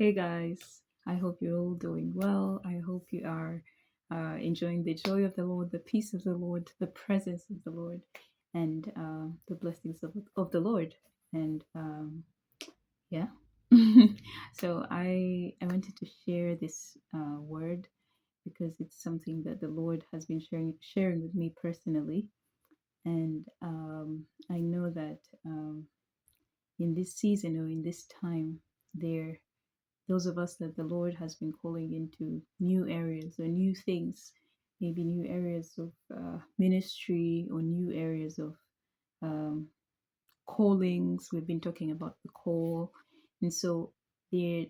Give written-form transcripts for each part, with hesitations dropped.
Hey guys, I hope you're all doing well. I hope you are enjoying the joy of the Lord, the peace of the Lord, the presence of the Lord, and the blessings of the Lord. And yeah, so I wanted to share this word because it's something that the Lord has been sharing with me personally, and I know that in this season or in this time there those of us that the Lord has been calling into new areas or new things, maybe new areas of ministry or new areas of um, callings. We've been talking about the call. And so there,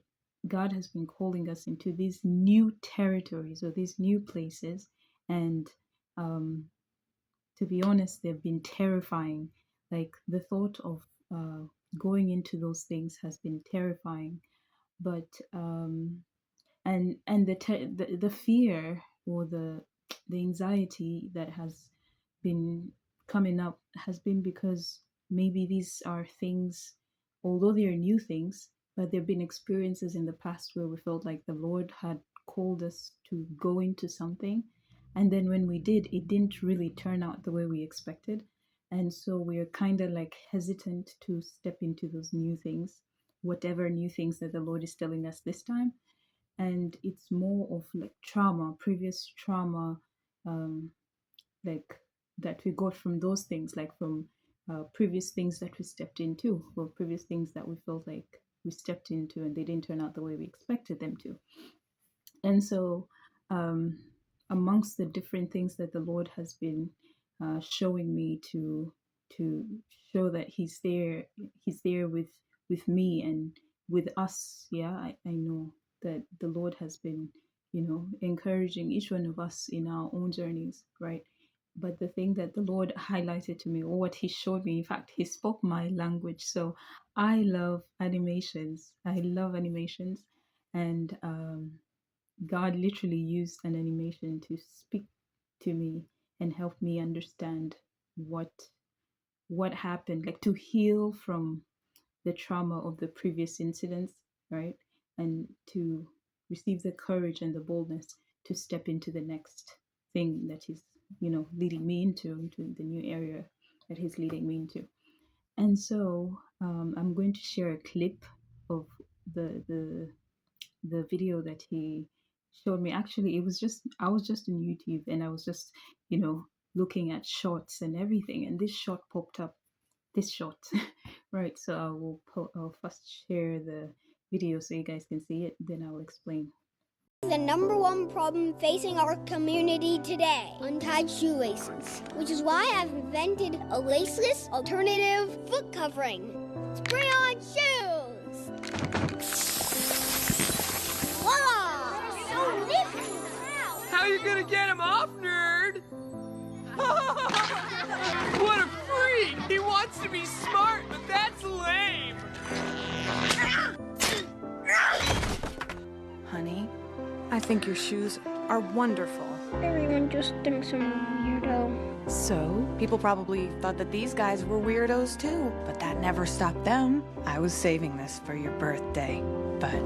God has been calling us into these new territories or these new places. And um, to be honest, they've been terrifying. Like the thought of going into those things has been terrifying. But and the fear or the anxiety that has been coming up has been because maybe these are things, although they are new things, but there have been experiences in the past where we felt like the Lord had called us to go into something, and then when we did, it didn't really turn out the way we expected, and so we're kind of like hesitant to step into those new things, whatever new things that the Lord is telling us this time. And it's more of like trauma, previous trauma, um, like that we got from those things, like from previous things that we stepped into, or previous things that we felt like we stepped into and they didn't turn out the way we expected them to. And so, um, amongst the different things that the Lord has been showing me to show that He's there with me and with us. Yeah, I know that the Lord has been, encouraging each one of us in our own journeys, right? But the thing that the Lord highlighted to me, or what He showed me, in fact, He spoke my language. So I love animations. I love animations, and God literally used an animation to speak to me and help me understand what what happened, like to heal from the trauma of the previous incidents, right? And to receive the courage and the boldness to step into the next thing that He's, leading me into the new area that He's leading me into. And so I'm going to share a clip of the the video that he showed me. Actually, I was just on YouTube and I was just, looking at shorts and everything, and this short popped up. This short, right? So I'll first share the video so you guys can see it. Then I'll explain. The number one problem facing our community today, untied shoelaces, which is why I've invented a laceless alternative foot covering. Spray-on shoes! Voila! So nifty! How you gonna get him off, nerd? What a freak! He wants to be smart, but that's lame! Honey, I think your shoes are wonderful. Everyone just thinks I'm a weirdo. So, people probably thought that these guys were weirdos too, but that never stopped them. I was saving this for your birthday, but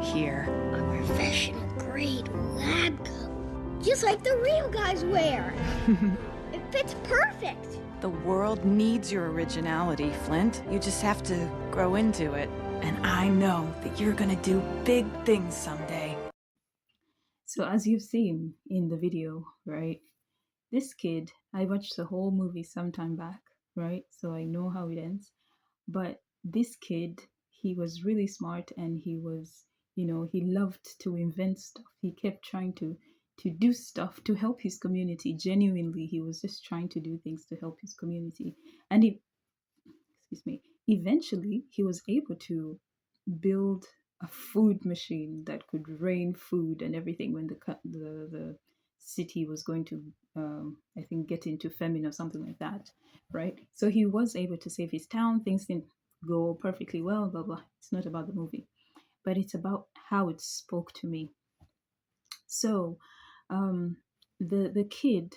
here. A professional grade lab coat. Just like the real guys wear. It fits perfect. The world needs your originality, Flint. You just have to grow into it. And I know that you're gonna do big things someday. So as you've seen in the video, right? This kid, I watched the whole movie some time back, right? So I know how it ends. But this kid, he was really smart and he was, he loved to invent stuff. He kept trying to do stuff to help his community. Genuinely, he was just trying to do things to help his community. And he, excuse me, eventually he was able to build a food machine that could rain food and everything when the city was going to I think get into famine or something like that, right? So he was able to save his town. Things didn't go perfectly well, blah blah. It's not about the movie, but it's about how it spoke to me. So the kid,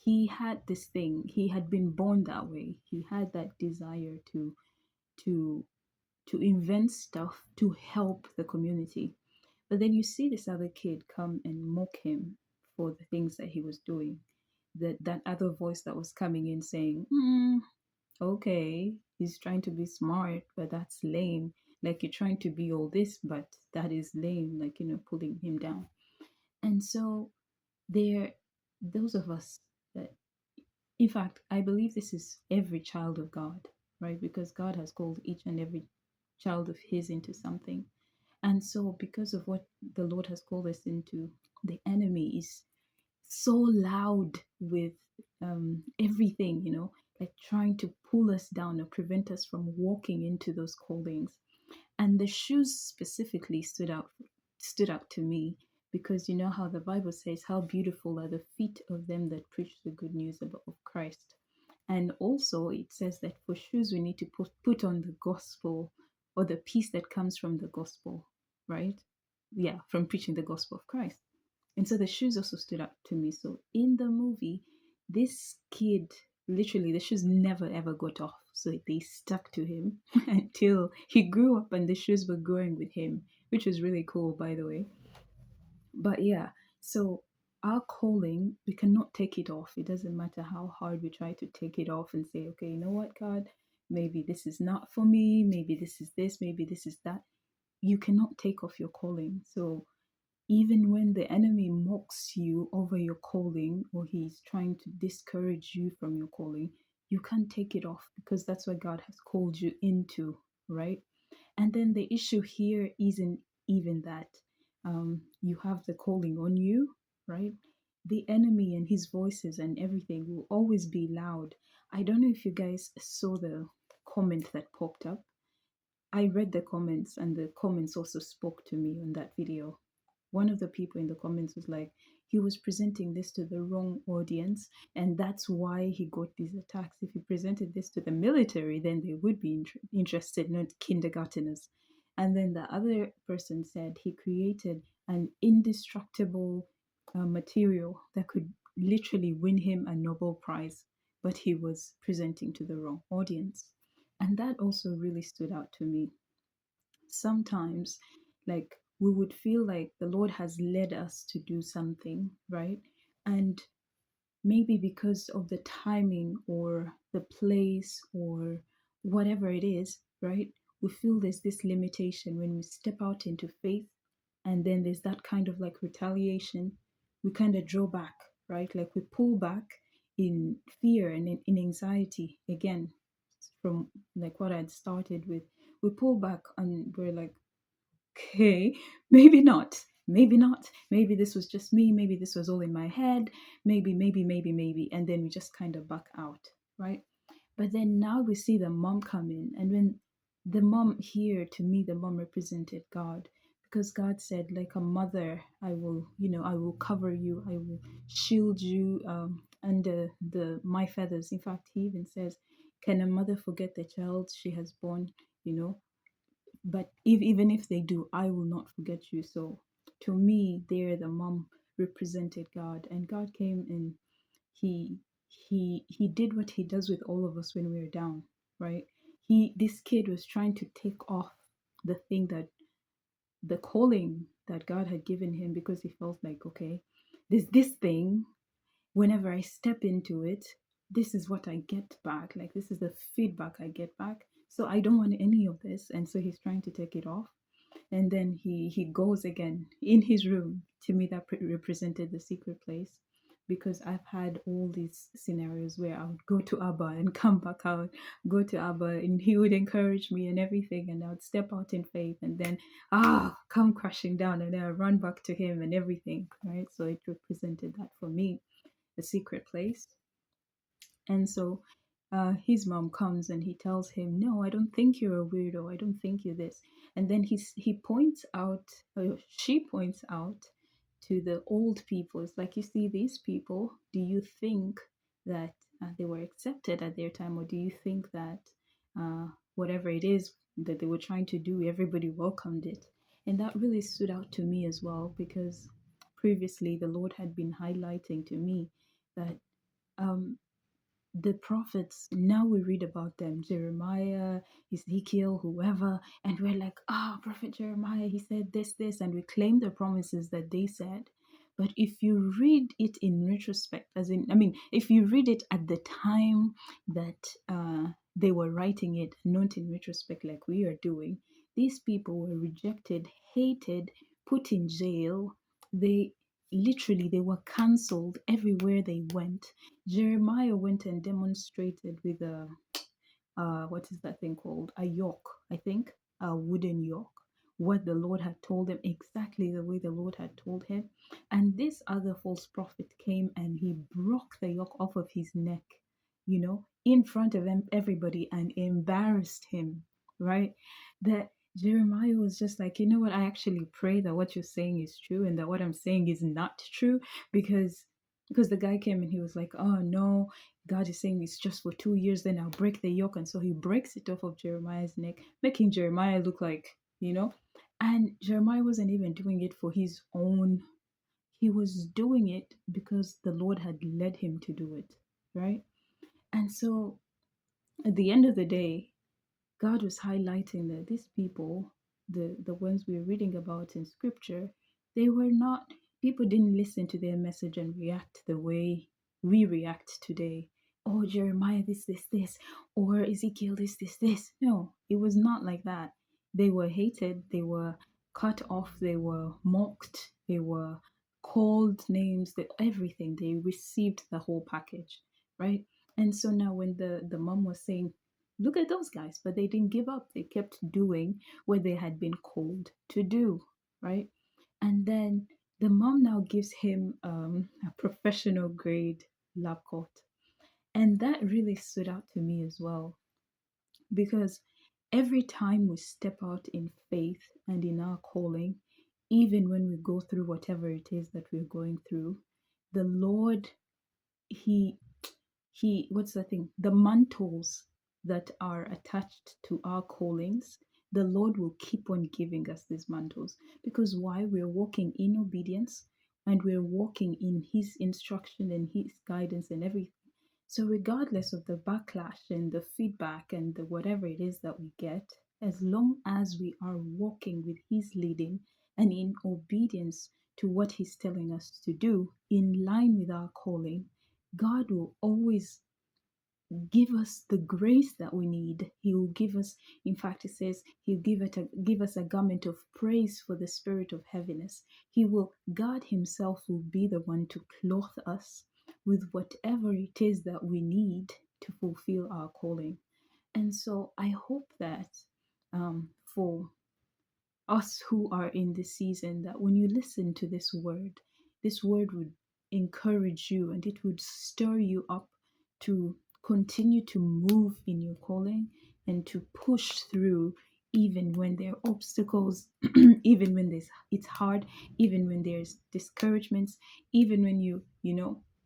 he had this thing. He had been born that way. He had that desire to to invent stuff to help the community. But then you see this other kid come and mock him for the things that he was doing. That other voice that was coming in saying, okay, he's trying to be smart, but that's lame. Like you're trying to be all this, but that is lame, like, pulling him down. And so there, those of us that, in fact, I believe this is every child of God, right? Because God has called each and every child of his into something. And so, because of what the Lord has called us into, the enemy is so loud with everything, like trying to pull us down or prevent us from walking into those callings. And the shoes specifically stood out to me because you know how the Bible says, how beautiful are the feet of them that preach the good news of Christ. And also it says that for shoes we need to put on the gospel, or the peace that comes from the gospel, right? Yeah, from preaching the gospel of Christ. And so the shoes also stood out to me. So in the movie, this kid, literally, the shoes never ever got off. So they stuck to him until he grew up and the shoes were growing with him, which was really cool, by the way. But yeah, so our calling, we cannot take it off. It doesn't matter how hard we try to take it off and say, okay, you know what, God, maybe this is not for me. Maybe this is this. Maybe this is that. You cannot take off your calling. So even when the enemy mocks you over your calling, or he's trying to discourage you from your calling, you can't take it off because that's what God has called you into, right? And then the issue here isn't even that you have the calling on you, right? The enemy and his voices and everything will always be loud. I don't know if you guys saw the comment that popped up. I read the comments, and the comments also spoke to me on that video. One of the people in the comments was like, he was presenting this to the wrong audience, and that's why he got these attacks. If he presented this to the military, then they would be interested, not kindergarteners. And then the other person said he created an indestructible material that could literally win him a Nobel Prize, but he was presenting to the wrong audience. And that also really stood out to me. Sometimes, like, we would feel like the Lord has led us to do something, right? And maybe because of the timing or the place or whatever it is, right? We feel there's this limitation when we step out into faith, and then there's that kind of like retaliation. We kind of draw back, right? Like we pull back in fear and in anxiety again, from like what I'd started with. We pull back and we're like, okay, maybe not. Maybe not. Maybe this was just me. Maybe this was all in my head. Maybe. And then we just kind of back out, right? But then now we see the mom come in. And when the mom here, to me, the mom represented God. Because God said, like a mother, I will, I will cover you. I will shield you under my feathers. In fact, he even says, can a mother forget the child she has born? You know, but even if they do, I will not forget you. So to me, there the mom represented God, and God came and he he did what he does with all of us when we're down, right? This kid was trying to take off the thing, that the calling that God had given him, because he felt like, okay, this thing, whenever I step into it, this is what I get back. Like, this is the feedback I get back. So I don't want any of this. And so he's trying to take it off. And then he goes again in his room. To me, that represented the secret place, because I've had all these scenarios where I would go to Abba and come back out, go to Abba, and he would encourage me and everything, and I would step out in faith, and then come crashing down, and then I run back to him and everything, right? So it represented that for me, the secret place. And so his mom comes and he tells him, no, I don't think you're a weirdo. I don't think you're this. And then he points out, she points out to the old people. It's like, you see, these people, do you think that they were accepted at their time? Or do you think that whatever it is that they were trying to do, everybody welcomed it? And that really stood out to me as well, because previously the Lord had been highlighting to me that um, the prophets, now we read about them, Jeremiah, Ezekiel, whoever, and we're like, Prophet Jeremiah, he said this, and we claim the promises that they said. But if you read it in retrospect, as in, I mean, if you read it at the time that they were writing it, not in retrospect like we are doing, these people were rejected, hated, put in jail. They literally, they were cancelled everywhere they went. Jeremiah went and demonstrated with a what is that thing called? A yoke, I think, a wooden yoke. What the Lord had told him, exactly the way the Lord had told him. And this other false prophet came and he broke the yoke off of his neck, in front of everybody and embarrassed him, right? That Jeremiah was just like, you know what? I actually pray that what you're saying is true and that what I'm saying is not true, because the guy came and he was like, oh no, God is saying it's just for 2 years, then I'll break the yoke. And so he breaks it off of Jeremiah's neck, making Jeremiah look like, and Jeremiah wasn't even doing it for his own. He was doing it because the Lord had led him to do it, right? And so at the end of the day, God was highlighting that these people, the ones we're reading about in scripture, they were not, people didn't listen to their message and react the way we react today. Oh, Jeremiah, this, or Ezekiel, this. No, it was not like that. They were hated, they were cut off, they were mocked, they were called names, everything. They received the whole package, right? And so now when the mom was saying, look at those guys, but they didn't give up. They kept doing what they had been called to do, right? And then the mom now gives him a professional grade lab coat. And that really stood out to me as well, because every time we step out in faith and in our calling, even when we go through whatever it is that we're going through, the Lord, He what's the thing, the mantles that are attached to our callings, the Lord will keep on giving us these mantles, because why? We're walking in obedience and we're walking in his instruction and his guidance and everything. So regardless of the backlash and the feedback and the whatever it is that we get, as long as we are walking with his leading and in obedience to what he's telling us to do, in line with our calling, God will always give us the grace that we need. He will give us, in fact, it says, He'll give us a garment of praise for the spirit of heaviness. God Himself will be the one to clothe us with whatever it is that we need to fulfill our calling. And so I hope that for us who are in this season, that when you listen to this word would encourage you and it would stir you up to continue to move in your calling and to push through, even when there are obstacles, even when it's hard, even when there's discouragements, even when you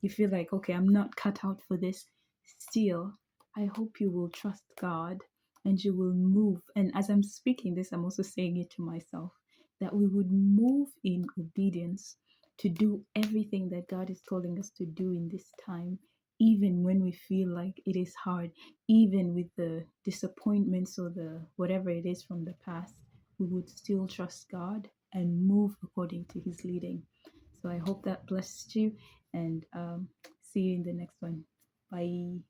feel like, okay, I'm not cut out for this. Still, I hope you will trust God and you will move. And as I'm speaking this, I'm also saying it to myself, that we would move in obedience to do everything that God is calling us to do in this time, even when we feel like it is hard, even with the disappointments or the whatever it is from the past, we would still trust God and move according to His leading. So I hope that blessed you, and see you in the next one. Bye.